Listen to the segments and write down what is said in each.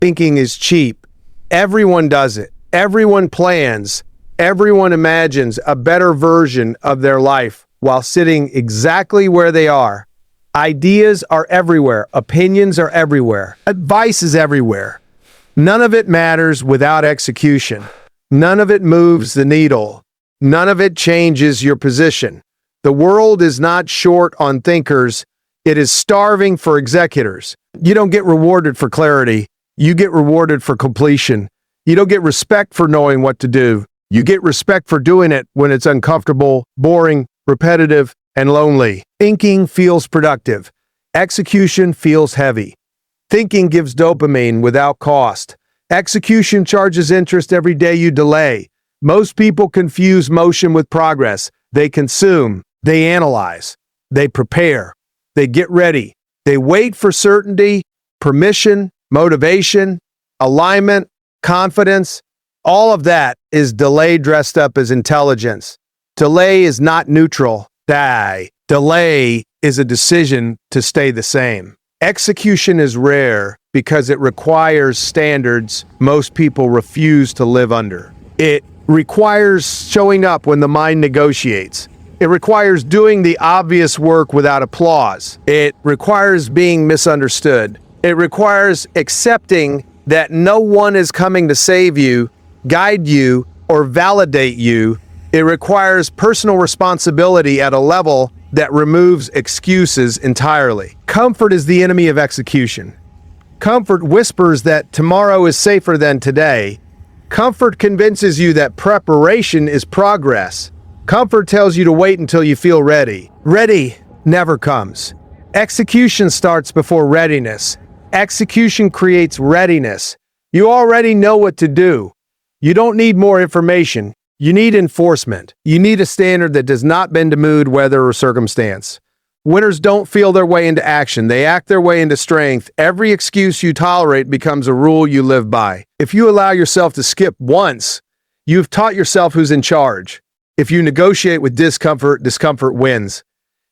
Thinking is cheap. Everyone does it. Everyone plans. Everyone imagines a better version of their life while sitting exactly where they are. Ideas are everywhere. Opinions are everywhere. Advice is everywhere. None of it matters without execution. None of it moves the needle. None of it changes your position. The world is not short on thinkers. It is starving for executors. You don't get rewarded for clarity. You get rewarded for completion. You don't get respect for knowing what to do. You get respect for doing it when it's uncomfortable, boring, repetitive, and lonely. Thinking feels productive. Execution feels heavy. Thinking gives dopamine without cost. Execution charges interest every day you delay. Most people confuse motion with progress. They consume, they analyze, they prepare, they get ready. They wait for certainty, permission, motivation, alignment, confidence. All of that is delay dressed up as intelligence. Delay is not neutral. Delay is a decision to stay the same. Execution is rare because it requires standards most people refuse to live under. It requires showing up when the mind negotiates. It requires doing the obvious work without applause. It requires being misunderstood. It requires accepting that no one is coming to save you, guide you, or validate you. It requires personal responsibility at a level that removes excuses entirely. Comfort is the enemy of execution. Comfort whispers that tomorrow is safer than today. Comfort convinces you that preparation is progress. Comfort tells you to wait until you feel ready. Ready never comes. Execution starts before readiness. Execution creates readiness. You already know what to do. You don't need more information. You need enforcement. You need a standard that does not bend to mood, weather, or circumstance. Winners don't feel their way into action. They act their way into strength. Every excuse you tolerate becomes a rule you live by. If you allow yourself to skip once, you've taught yourself who's in charge. If you negotiate with discomfort, discomfort wins.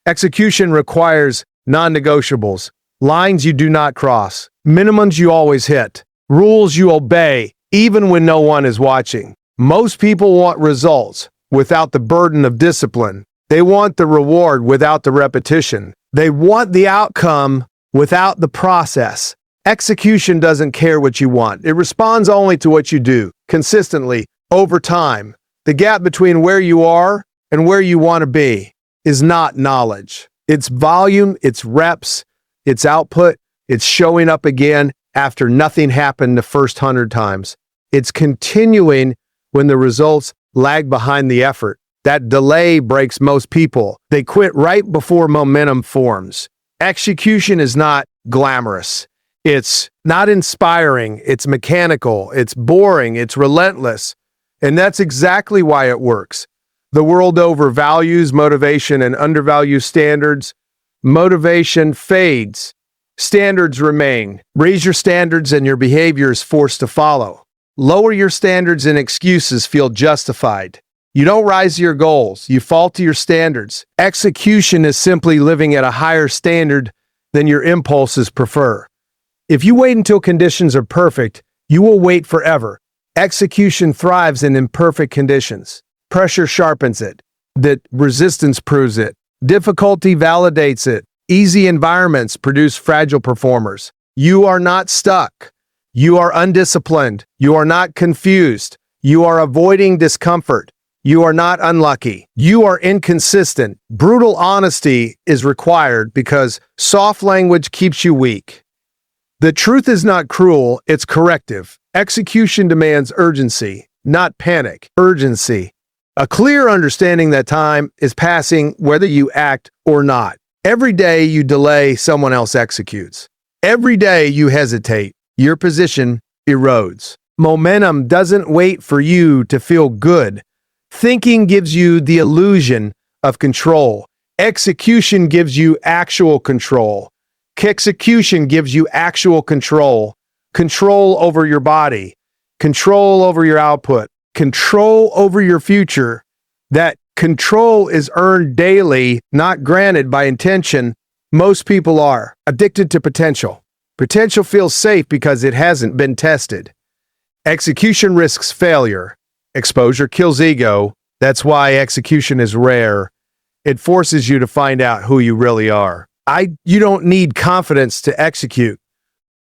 Execution requires non-negotiables, lines you do not cross, minimums you always hit, rules you obey, even when no one is watching. Most people want results without the burden of discipline. They want the reward without the repetition. They want the outcome without the process. Execution doesn't care what you want. It responds only to what you do, consistently, over time. The gap between where you are and where you want to be is not knowledge. It's volume, it's reps, it's output, it's showing up again after nothing happened the first 100 times. It's continuing when the results lag behind the effort. That delay breaks most people. They quit right before momentum forms. Execution is not glamorous. It's not inspiring. It's mechanical. It's boring. It's relentless. And that's exactly why it works. The world overvalues motivation and undervalues standards. Motivation fades. Standards remain. Raise your standards and your behavior is forced to follow. Lower your standards and excuses feel justified. You don't rise to your goals. You fall to your standards. Execution is simply living at a higher standard than your impulses prefer. If you wait until conditions are perfect, you will wait forever. Execution thrives in imperfect conditions. Pressure sharpens it. That resistance proves it. Difficulty validates it. Easy environments produce fragile performers. You are not stuck. You are undisciplined. You are not confused. You are avoiding discomfort. You are not unlucky. You are inconsistent. Brutal honesty is required because soft language keeps you weak. The truth is not cruel, it's corrective. Execution demands urgency, not panic. Urgency. A clear understanding that time is passing whether you act or not. Every day you delay, someone else executes. Every day you hesitate, your position erodes. Momentum doesn't wait for you to feel good. Thinking gives you the illusion of control. Execution gives you actual control. Execution gives you actual control. Control over your body. Control over your output. Control over your future. That control is earned daily, not granted by intention. Most people are addicted to potential. Potential feels safe because it hasn't been tested. Execution risks failure. Exposure kills ego. That's why execution is rare. It forces you to find out who you really are. You don't need confidence to execute.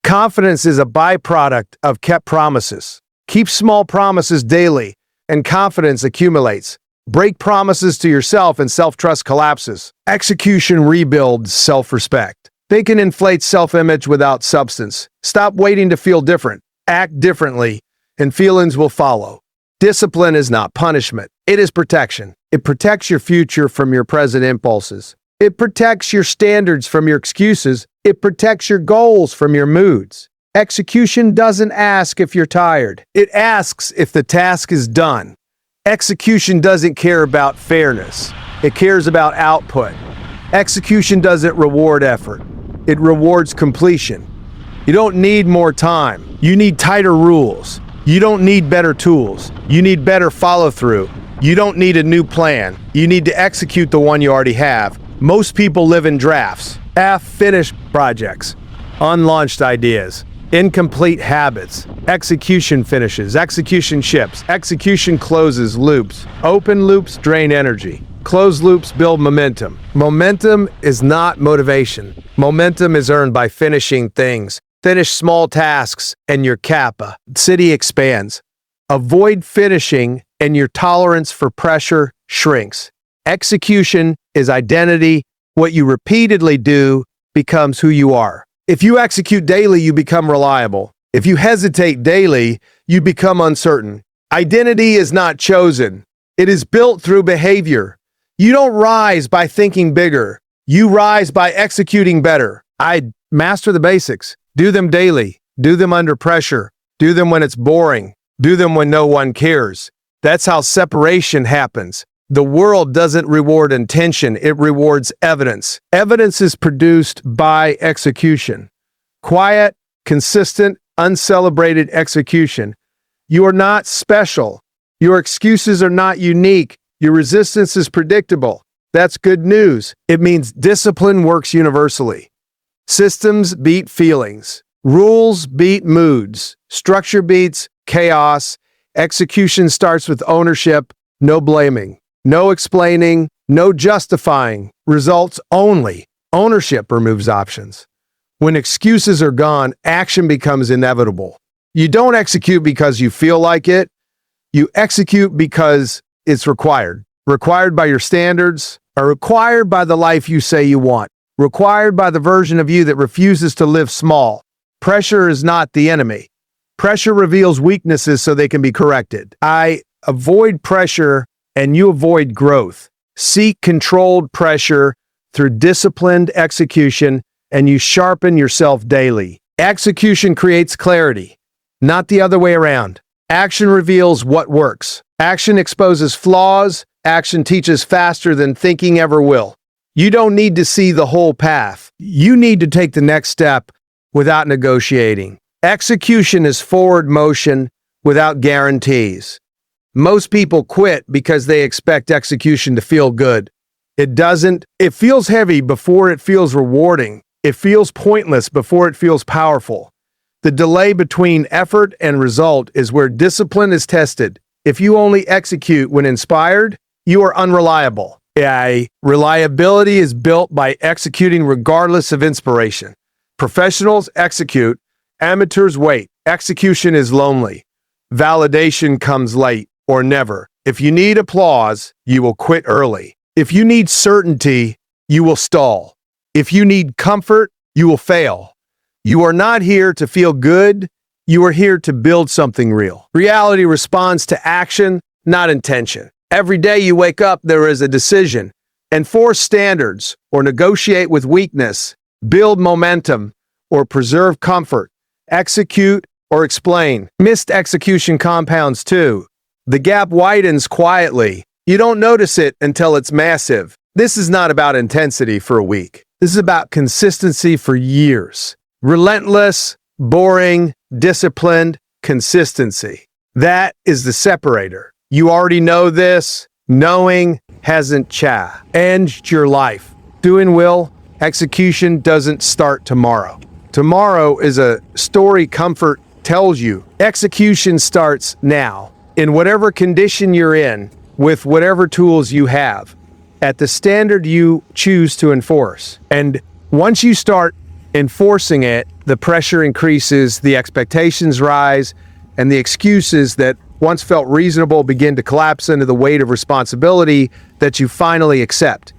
Confidence is a byproduct of kept promises. Keep small promises daily, and confidence accumulates. Break promises to yourself and self-trust collapses. Execution rebuilds self-respect. Think and inflate self-image without substance. Stop waiting to feel different. Act differently, and feelings will follow. Discipline is not punishment. It is protection. It protects your future from your present impulses. It protects your standards from your excuses. It protects your goals from your moods. Execution doesn't ask if you're tired. It asks if the task is done. Execution doesn't care about fairness. It cares about output. Execution doesn't reward effort. It rewards completion. You don't need more time. You need tighter rules. You don't need better tools. You need better follow-through. You don't need a new plan. You need to execute the one you already have. Most people live in drafts, half-finished projects, unlaunched ideas, incomplete habits. Execution finishes, execution ships, execution closes loops. Open loops drain energy. Closed loops build momentum. Momentum is not motivation. Momentum is earned by finishing things. Finish small tasks and your capacity expands. Avoid finishing and your tolerance for pressure shrinks. Execution is identity. What you repeatedly do becomes who you are. If you execute daily, you become reliable. If you hesitate daily, you become uncertain. Identity is not chosen. It is built through behavior. You don't rise by thinking bigger. You rise by executing better. Master the basics. Do them daily. Do them under pressure. Do them when it's boring. Do them when no one cares. That's how separation happens. The world doesn't reward intention, it rewards evidence. Evidence is produced by execution. Quiet, consistent, uncelebrated execution. You are not special. Your excuses are not unique. Your resistance is predictable. That's good news. It means discipline works universally. Systems beat feelings. Rules beat moods. Structure beats chaos. Execution starts with ownership, no blaming. No explaining, no justifying, results only. Ownership removes options. When excuses are gone, action becomes inevitable. You don't execute because you feel like it. You execute because it's required. Required by your standards, or required by the life you say you want. Required by the version of you that refuses to live small. Pressure is not the enemy. Pressure reveals weaknesses so they can be corrected. I avoid pressure and you avoid growth. Seek controlled pressure through disciplined execution, and you sharpen yourself daily. Execution creates clarity, not the other way around. Action reveals what works. Action exposes flaws. Action teaches faster than thinking ever will. You don't need to see the whole path. You need to take the next step without negotiating. Execution is forward motion without guarantees. Most people quit because they expect execution to feel good. It doesn't. It feels heavy before it feels rewarding. It feels pointless before it feels powerful. The delay between effort and result is where discipline is tested. If you only execute when inspired, you are unreliable. Reliability is built by executing regardless of inspiration. Professionals execute. Amateurs wait. Execution is lonely. Validation comes late. Or never. If you need applause, you will quit early. If you need certainty, you will stall. If you need comfort, you will fail. You are not here to feel good. You are here to build something real. Reality responds to action, not intention. Every day you wake up, there is a decision. Enforce standards or negotiate with weakness. Build momentum or preserve comfort. Execute or explain. Missed execution compounds too. The gap widens quietly. You don't notice it until it's massive. This is not about intensity for a week. This is about consistency for years. Relentless, boring, disciplined consistency. That is the separator. You already know this. Knowing hasn't changed your life. Doing will, execution doesn't start tomorrow. Tomorrow is a story comfort tells you. Execution starts now, in whatever condition you're in, with whatever tools you have, at the standard you choose to enforce. And once you start enforcing it, the pressure increases, the expectations rise, and the excuses that once felt reasonable begin to collapse into the weight of responsibility that you finally accept.